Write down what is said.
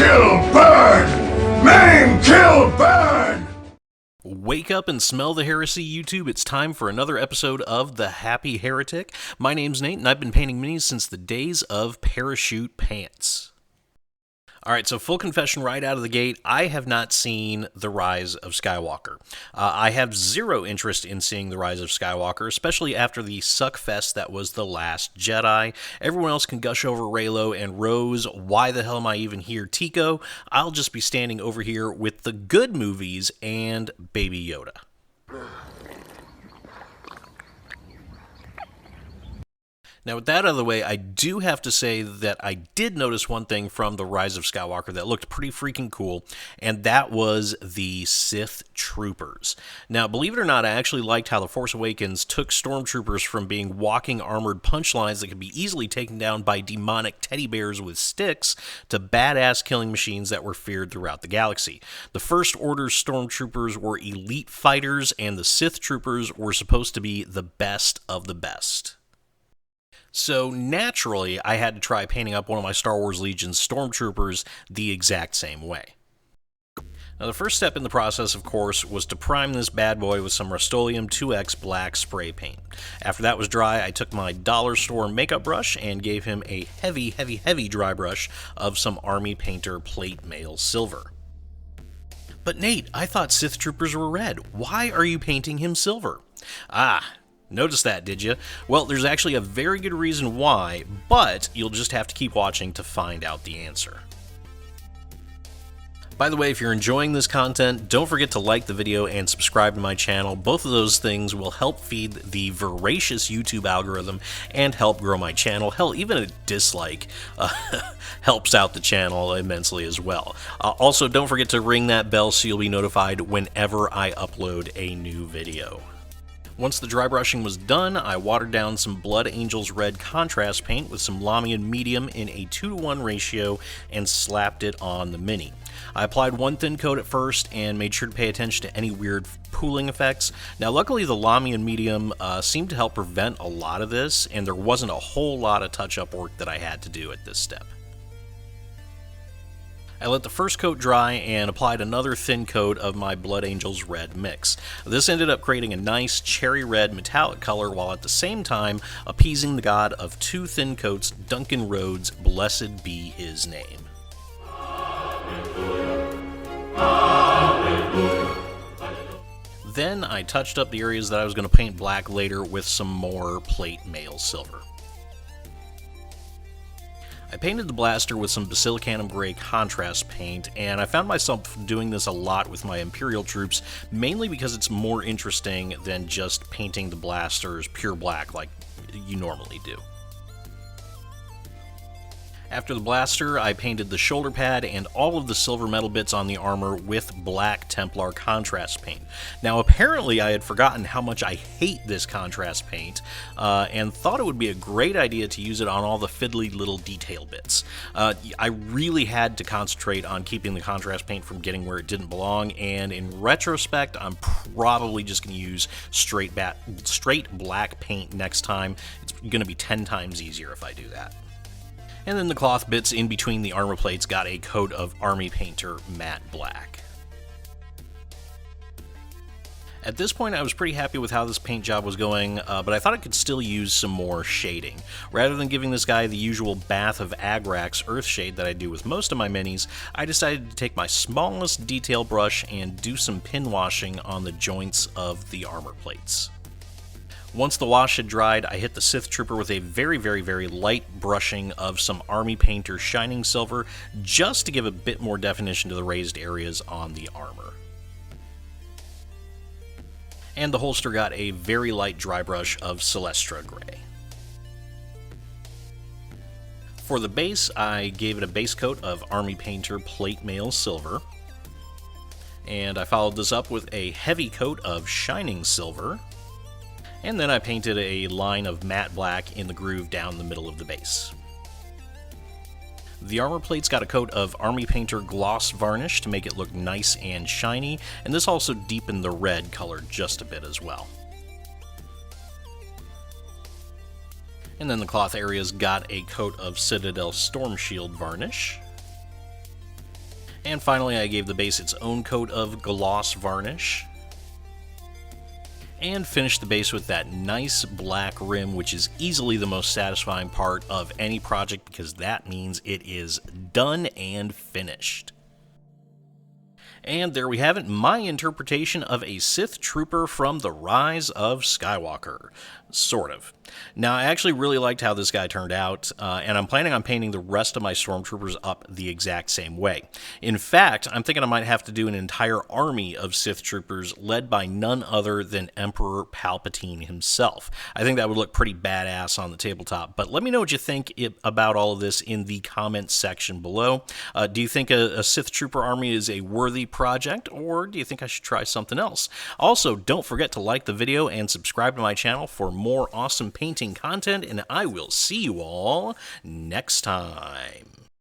kill, burn! Maim, kill, burn! Wake up and smell the heresy, YouTube. It's time for another episode of The Happy Heretic. My name's Nate, and I've been painting minis since the days of parachute pants. Alright, so full confession right out of the gate, I have not seen The Rise of Skywalker. I have zero interest in seeing The Rise of Skywalker, especially after the suckfest that was The Last Jedi. Everyone else can gush over Reylo and Rose. Why the hell am I even here, Tico? I'll just be standing over here with the good movies and Baby Yoda. Now, with that out of the way, I do have to say that I did notice one thing from The Rise of Skywalker that looked pretty freaking cool, and that was the Sith Troopers. Now, believe it or not, I actually liked how The Force Awakens took stormtroopers from being walking armored punchlines that could be easily taken down by demonic teddy bears with sticks to badass killing machines that were feared throughout the galaxy. The First Order stormtroopers were elite fighters, and the Sith Troopers were supposed to be the best of the best. So naturally, I had to try painting up one of my Star Wars Legion's stormtroopers the exact same way. Now, the first step in the process, of course, was to prime this bad boy with some Rust-Oleum 2X black spray paint. After that was dry, I took my dollar store makeup brush and gave him a heavy dry brush of some Army Painter Plate Mail Silver. But Nate, I thought Sith Troopers were red. Why are you painting him silver? Notice that, did you? Well, there's actually a very good reason why, but you'll just have to keep watching to find out the answer. By the way, if you're enjoying this content, don't forget to like the video and subscribe to my channel. Both of those things will help feed the voracious YouTube algorithm and help grow my channel. Hell, even a dislike helps out the channel immensely as well. Also, don't forget to ring that bell so you'll be notified whenever I upload a new video. Once the dry brushing was done, I watered down some Blood Angels Red contrast paint with some Lamian Medium in a 2-to-1 ratio and slapped it on the Mini. I applied one thin coat at first and made sure to pay attention to any weird pooling effects. Now, luckily the Lamian Medium seemed to help prevent a lot of this, and there wasn't a whole lot of touch-up work that I had to do at this step. I let the first coat dry and applied another thin coat of my Blood Angels Red mix. This ended up creating a nice cherry red metallic color while at the same time appeasing the god of two thin coats, Duncan Rhodes, blessed be his name. Then I touched up the areas that I was going to paint black later with some more Plate Mail Silver. I painted the blaster with some Basilicanum Gray contrast paint, and I found myself doing this a lot with my Imperial troops, mainly because it's more interesting than just painting the blasters pure black like you normally do. After the blaster, I painted the shoulder pad and all of the silver metal bits on the armor with black Templar contrast paint. Now, apparently I had forgotten how much I hate this contrast paint, and thought it would be a great idea to use it on all the fiddly little detail bits. I really had to concentrate on keeping the contrast paint from getting where it didn't belong, and in retrospect, I'm probably just going to use straight black paint next time. It's going to be 10 times easier if I do that. And then the cloth bits in between the armor plates got a coat of Army Painter Matte Black. At this point, I was pretty happy with how this paint job was going, but I thought I could still use some more shading. Rather than giving this guy the usual bath of Agrax earth shade that I do with most of my minis, I decided to take my smallest detail brush and do some pin washing on the joints of the armor plates. Once the wash had dried, I hit the Sith Trooper with a very light brushing of some Army Painter Shining Silver, just to give a bit more definition to the raised areas on the armor. And the holster got a very light dry brush of Celestra Gray. For the base, I gave it a base coat of Army Painter Plate Mail Silver, and I followed this up with a heavy coat of Shining Silver, and then I painted a line of matte black in the groove down the middle of the base. The armor plates got a coat of Army Painter Gloss Varnish to make it look nice and shiny, and this also deepened the red color just a bit as well. And then the cloth areas got a coat of Citadel Storm Shield Varnish. And finally, I gave the base its own coat of gloss varnish. And finished the base with that nice black rim, which is easily the most satisfying part of any project because that means it is done and finished. And there we have it, my interpretation of a Sith Trooper from the Rise of Skywalker. Sort of. Now, I actually really liked how this guy turned out, and I'm planning on painting the rest of my stormtroopers up the exact same way. In fact, I'm thinking I might have to do an entire army of Sith Troopers led by none other than Emperor Palpatine himself. I think that would look pretty badass on the tabletop, but let me know what you think about all of this in the comments section below. Do you think a Sith Trooper army is a worthy project, or do you think I should try something else? Also, don't forget to like the video and subscribe to my channel for more awesome painting content, and I will see you all next time.